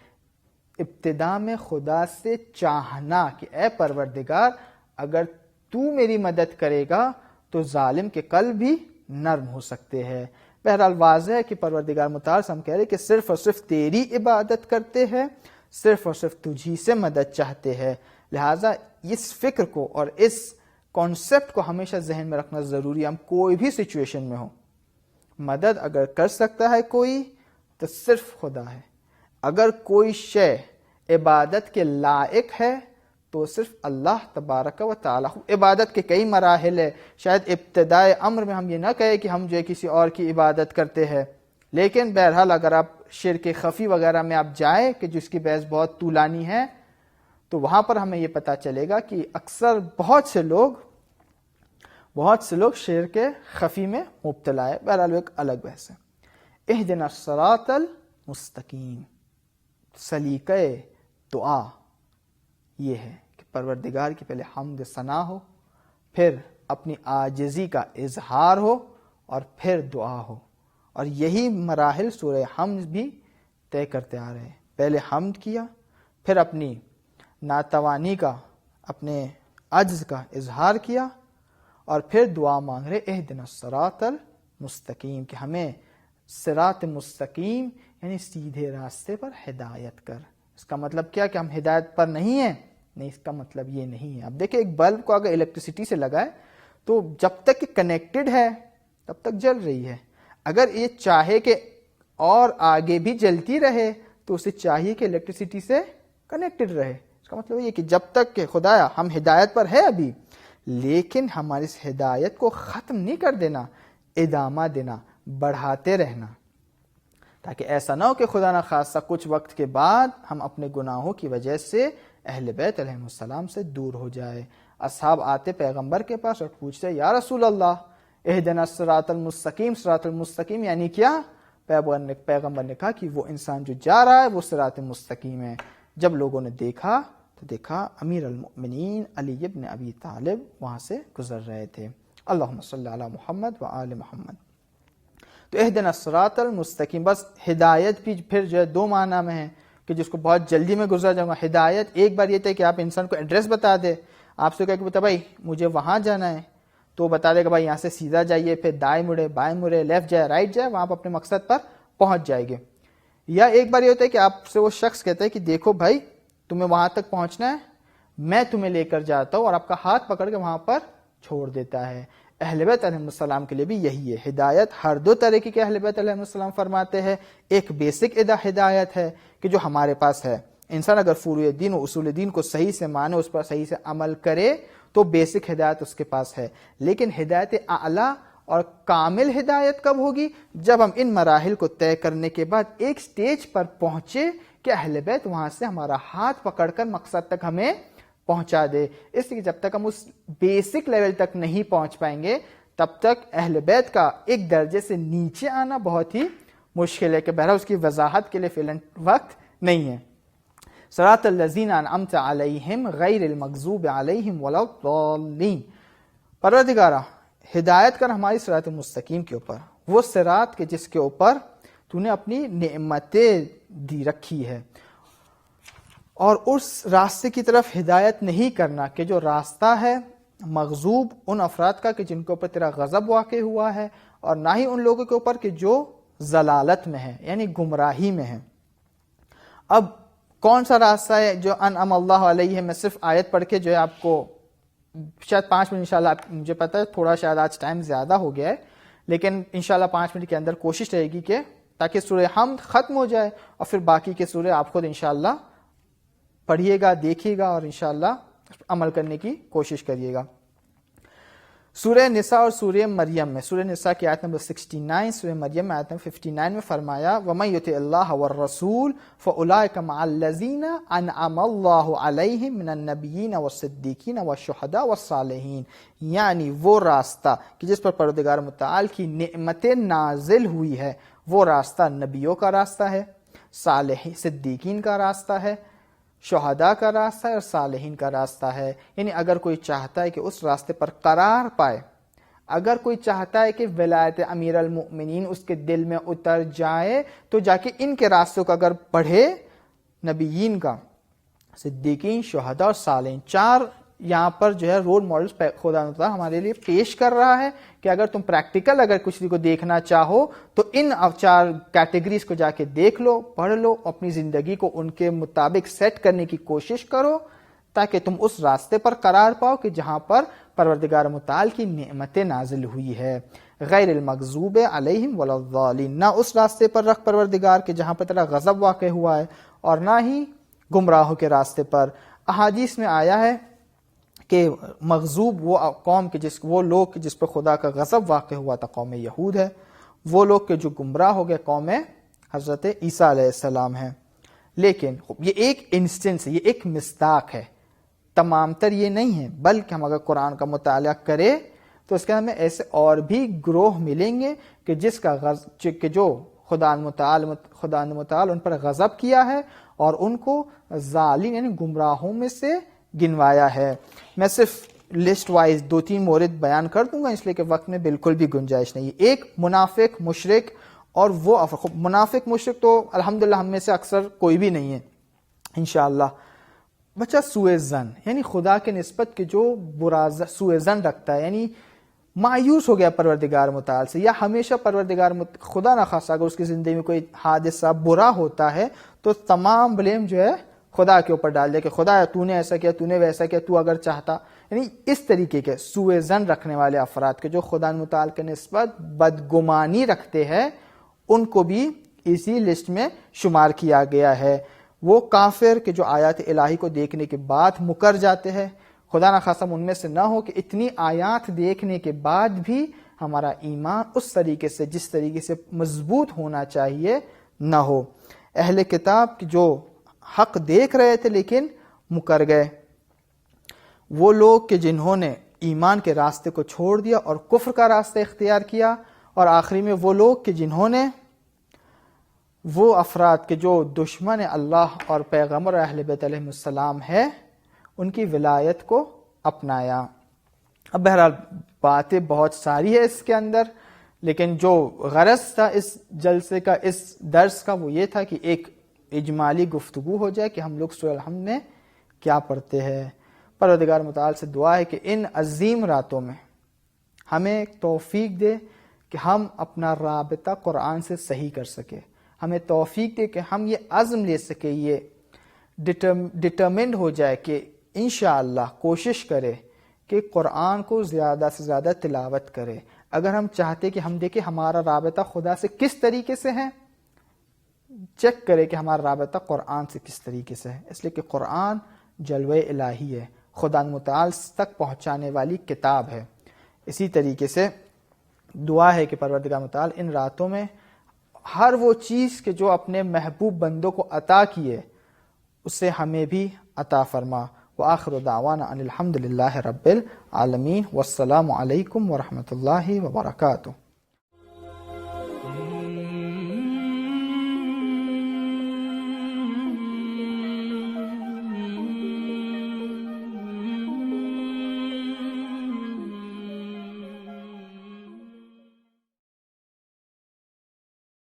ابتدا میں خدا سے چاہنا کہ اے پروردگار اگر تو میری مدد کرے گا تو ظالم کے قلب بھی نرم ہو سکتے ہیں. بہرحال واضح ہے کہ پروردگار متعال سے ہم کہہ رہے کہ صرف اور صرف تیری عبادت کرتے ہیں, صرف اور صرف تجھی سے مدد چاہتے ہیں. لہٰذا اس فکر کو اور اس کانسیپٹ کو ہمیشہ ذہن میں رکھنا ضروری ہے. ہم کوئی بھی سچویشن میں ہوں, مدد اگر کر سکتا ہے کوئی تو صرف خدا ہے. اگر کوئی شے عبادت کے لائق ہے تو صرف اللہ تبارک و تعالیٰ. عبادت کے کئی مراحل ہے, شاید ابتدائے امر میں ہم یہ نہ کہیں کہ ہم جو ہے کسی اور کی عبادت کرتے ہیں, لیکن بہرحال اگر آپ شرک خفی وغیرہ میں آپ جائیں کہ جس کی بحث بہت طولانی ہے, تو وہاں پر ہمیں یہ پتہ چلے گا کہ اکثر بہت سے لوگ شرک خفی میں مبتلا ہے. بہرحال ایک الگ بحث ہے. اہدنا الصراط المستقیم, سلیقہ دعا یہ ہے کہ پروردگار کی پہلے حمد ثنا ہو, پھر اپنی عاجزی کا اظہار ہو, اور پھر دعا ہو. اور یہی مراحل سورہ حمد بھی طے کرتے آ رہے ہیں. پہلے حمد کیا, پھر اپنی ناتوانی کا, اپنے عجز کا اظہار کیا, اور پھر دعا مانگ رہے اہدنا الصراط المستقیم, کہ ہمیں صراط مستقیم یعنی سیدھے راستے پر ہدایت کر. اس کا مطلب کیا کہ ہم ہدایت پر نہیں ہیں؟ نہیں, اس کا مطلب یہ نہیں ہے. اب دیکھیں ایک بلب کو اگر الیکٹریسٹی سے لگائے تو جب تک کہ کنیکٹڈ ہے تب تک جل رہی ہے. اگر یہ چاہے کہ اور آگے بھی جلتی رہے تو اسے چاہیے کہ الیکٹریسٹی سے کنیکٹڈ رہے. اس کا مطلب یہ کہ جب تک کہ خدایا ہم ہدایت پر ہے ابھی, لیکن ہماری اس ہدایت کو ختم نہیں کر دینا, ادامہ دینا, بڑھاتے رہنا, تاکہ ایسا نہ ہو کہ خدا نہ خاصہ کچھ وقت کے بعد ہم اپنے گناہوں کی وجہ سے اہل بیت علیہ السلام سے دور ہو جائے. اصحاب آتے پیغمبر کے پاس اور پوچھتے یا رسول اللہ اہدنا الصراط المستقیم, صراط المستقیم یعنی کیا؟ پیغمبر نے کہا کہ وہ انسان جو جا رہا ہے وہ صراط مستقیم ہے. جب لوگوں نے دیکھا تو دیکھا امیر المؤمنین علی ابن ابی طالب وہاں سے گزر رہے تھے. اللہم صلی علی محمد و آل محمد. تو اہدنا الصراط المستقیم, بس ہدایت بھی پھر جو ہے دو معنی میں ہے کہ جس کو بہت جلدی میں گزر جاؤں گا. ہدایت ایک بار یہ تھا کہ آپ انسان کو ایڈریس بتا دے, آپ سے کہا کہ بتا بھائی مجھے وہاں جانا ہے, تو بتا دے گا بھائی یہاں سے سیدھا جائیے, پھر دائیں مڑے, بائیں مڑے, لیفٹ جائے, رائٹ جائے, وہاں پر اپنے مقصد پر پہنچ جائے گے. یا ایک بار یہ ہوتا ہے کہ آپ سے وہ شخص کہتا ہے کہ دیکھو بھائی تمہیں وہاں تک پہنچنا ہے, میں تمہیں لے کر جاتا ہوں, اور آپ کا ہاتھ پکڑ کے وہاں پر چھوڑ دیتا ہے. اہل بیت علیہ السلام کے لیے بھی یہی ہے. ہدایت ہر دو طریقے کے اہل بیت علیہ السلام فرماتے ہیں. ایک بیسک ہدایت ہے کہ جو ہمارے پاس ہے, انسان اگر فروع دین و اصول دین کو صحیح سے مانے, اس پر صحیح سے عمل کرے تو بیسک ہدایت اس کے پاس ہے. لیکن ہدایت اعلیٰ اور کامل ہدایت کب ہوگی؟ جب ہم ان مراحل کو طے کرنے کے بعد ایک سٹیج پر پہنچے کہ اہل بیت وہاں سے ہمارا ہاتھ پکڑ کر مقصد تک ہمیں پہنچا دے. اس لیے جب تک ہم اس بیسک لیول تک نہیں پہنچ پائیں گے تب تک اہل بیت کا ایک درجے سے نیچے آنا بہت ہی مشکل ہے, کہ بہرحال اس کی وضاحت کے لیے فی الحال وقت نہیں ہے. صراط الذین انعمت علیہم غیر المغضوب علیہم ولا الضالین. پروردگارا ہدایت کر ہماری صراط مستقیم کے اوپر, وہ صراط کے جس کے اوپر تو نے اپنی نعمتیں دی رکھی ہے, اور اس راستے کی طرف ہدایت نہیں کرنا کہ جو راستہ ہے مغضوب ان افراد کا کہ جن کے اوپر تیرا غضب واقع ہوا ہے, اور نہ ہی ان لوگوں کے اوپر کہ جو ضلالت میں ہیں، یعنی گمراہی میں ہیں۔ اب کون سا راستہ ہے جو انعم اللہ علیہ ہے؟ میں صرف آیت پڑھ کے جو ہے آپ کو شاید 5 منٹ انشاءاللہ، مجھے پتا ہے تھوڑا شاید آج ٹائم زیادہ ہو گیا ہے، لیکن انشاءاللہ 5 منٹ کے اندر کوشش رہے گی کہ تاکہ سورہ حمد ختم ہو جائے اور پھر باقی کے سورے آپ خود انشاءاللہ پڑھیے گا، دیکھیے گا اور انشاءاللہ عمل کرنے کی کوشش کریے گا۔ سورہ نساء اور سورہ مریم میں، سورہ نساء کی آیت نمبر 69، سورہ مریم میں آیت نمبر 59 میں فرمایا وَمَن يُطِعِ اللَّهَ وَالرَّسُولَ فَأُولَٰئِكَ مَعَ الَّذِينَ أَنْعَمَ اللَّهُ عَلَيْهِم مِّنَ النَّبِيِّينَ وَالصِّدِّيقِينَ وَالشُّهَدَاءِ وَالصَّالِحِينَ، یعنی وہ راستہ کہ جس پر پروردگار متعال کی نعمتیں نازل ہوئی ہے، وہ راستہ نبیوں کا راستہ ہے، صدیقین کا راستہ ہے، شہداء کا راستہ ہے اور صالحین کا راستہ ہے۔ یعنی اگر کوئی چاہتا ہے کہ اس راستے پر قرار پائے، اگر کوئی چاہتا ہے کہ ولایت امیر المؤمنین اس کے دل میں اتر جائے، تو جا کے ان کے راستوں کا اگر پڑھے، نبیین کا، صدیقین، شہداء اور صالحین، 4 یہاں پر جو ہے رول ماڈلز خدا تعالیٰ ہمارے لیے پیش کر رہا ہے کہ اگر تم پریکٹیکل اگر کچھ کو دیکھنا چاہو تو ان 4 کیٹیگریز کو جا کے دیکھ لو، پڑھ لو، اپنی زندگی کو ان کے مطابق سیٹ کرنے کی کوشش کرو تاکہ تم اس راستے پر قرار پاؤ کہ جہاں پر پروردگار متعال کی نعمتیں نازل ہوئی ہے، غیر المغضوب علیہم ولا الضالین، نہ اس راستے پر رکھ پروردگار کے جہاں پر تیرا غضب واقع ہوا ہے اور نہ ہی گمراہوں کے راستے پر۔ احادیث میں آیا ہے کہ مغضوب وہ قوم کے وہ لوگ جس پر خدا کا غضب واقع ہوا تھا قوم یہود ہے، وہ لوگ کہ جو گمراہ ہو گئے قوم حضرت عیسیٰ علیہ السلام ہے۔ لیکن یہ ایک انسٹنس ہے، یہ ایک مصداق ہے، تمام تر یہ نہیں ہے، بلکہ ہم اگر قرآن کا مطالعہ کریں تو اس کے ہمیں ایسے اور بھی گروہ ملیں گے کہ جس کا کہ جو خدا متعال ان پر غضب کیا ہے اور ان کو ظالم یعنی گمراہوں میں سے گنوایا ہے۔ میں صرف لسٹ وائز 2-3 مورد بیان کر دوں گا اس لیے کہ وقت میں بالکل بھی گنجائش نہیں ہے۔ ایک منافق، مشرک، اور وہ منافق مشرک تو الحمدللہ ہم میں سے اکثر کوئی بھی نہیں ہے انشاءاللہ۔ بچہ سوء ظن یعنی خدا کے نسبت کے جو برا سوء ظن رکھتا ہے، یعنی مایوس ہو گیا پروردگار متعال سے، یا ہمیشہ خدا نہ خاصا اگر اس کی زندگی میں کوئی حادثہ برا ہوتا ہے تو تمام بلیم جو ہے خدا کے اوپر ڈال دے کہ خدا تو نے ایسا کیا، تو نے ویسا کیا، تو اگر چاہتا، یعنی اس طریقے کے سوء ظن رکھنے والے افراد کے جو خدا متعال کے نسبت بدگمانی رکھتے ہیں، ان کو بھی اسی لسٹ میں شمار کیا گیا ہے۔ وہ کافر کہ جو آیات الہی کو دیکھنے کے بعد مکر جاتے ہیں، خدا نہ خاصا ان میں سے نہ ہو کہ اتنی آیات دیکھنے کے بعد بھی ہمارا ایمان اس طریقے سے جس طریقے سے مضبوط ہونا چاہیے نہ ہو۔ اہل کتاب جو حق دیکھ رہے تھے لیکن مکر گئے، وہ لوگ کہ جنہوں نے ایمان کے راستے کو چھوڑ دیا اور کفر کا راستہ اختیار کیا، اور آخری میں وہ لوگ کہ جنہوں نے وہ افراد کے جو دشمن اللہ اور پیغمبر اہل بیت علیہ السلام ہے ان کی ولایت کو اپنایا۔ اب بہرحال باتیں بہت ساری ہے اس کے اندر، لیکن جو غرض تھا اس جلسے کا، اس درس کا، وہ یہ تھا کہ ایک اجمالی گفتگو ہو جائے کہ ہم لوگ سورہ الحمد میں کیا پڑھتے ہیں۔ پروردگار متعال سے دعا ہے کہ ان عظیم راتوں میں ہمیں توفیق دے کہ ہم اپنا رابطہ قرآن سے صحیح کر سکے، ہمیں توفیق دے کہ ہم یہ عزم لے سکے، یہ ڈٹرمنڈ ہو جائے کہ انشاءاللہ کوشش کرے کہ قرآن کو زیادہ سے زیادہ تلاوت کرے۔ اگر ہم چاہتے کہ ہم دیکھیں ہمارا رابطہ خدا سے کس طریقے سے ہے، چیک کرے کہ ہمارا رابطہ قرآن سے کس طریقے سے ہے، اس لیے کہ قرآن جلوہ الہی ہے، خدا متعال تک پہنچانے والی کتاب ہے۔ اسی طریقے سے دعا ہے کہ پروردگار متعال ان راتوں میں ہر وہ چیز کہ جو اپنے محبوب بندوں کو عطا کیے اسے ہمیں بھی عطا فرما۔ وآخر دعوانا ان الحمد للہ رب العالمین، والسلام علیکم ورحمۃ اللہ وبرکاتہ۔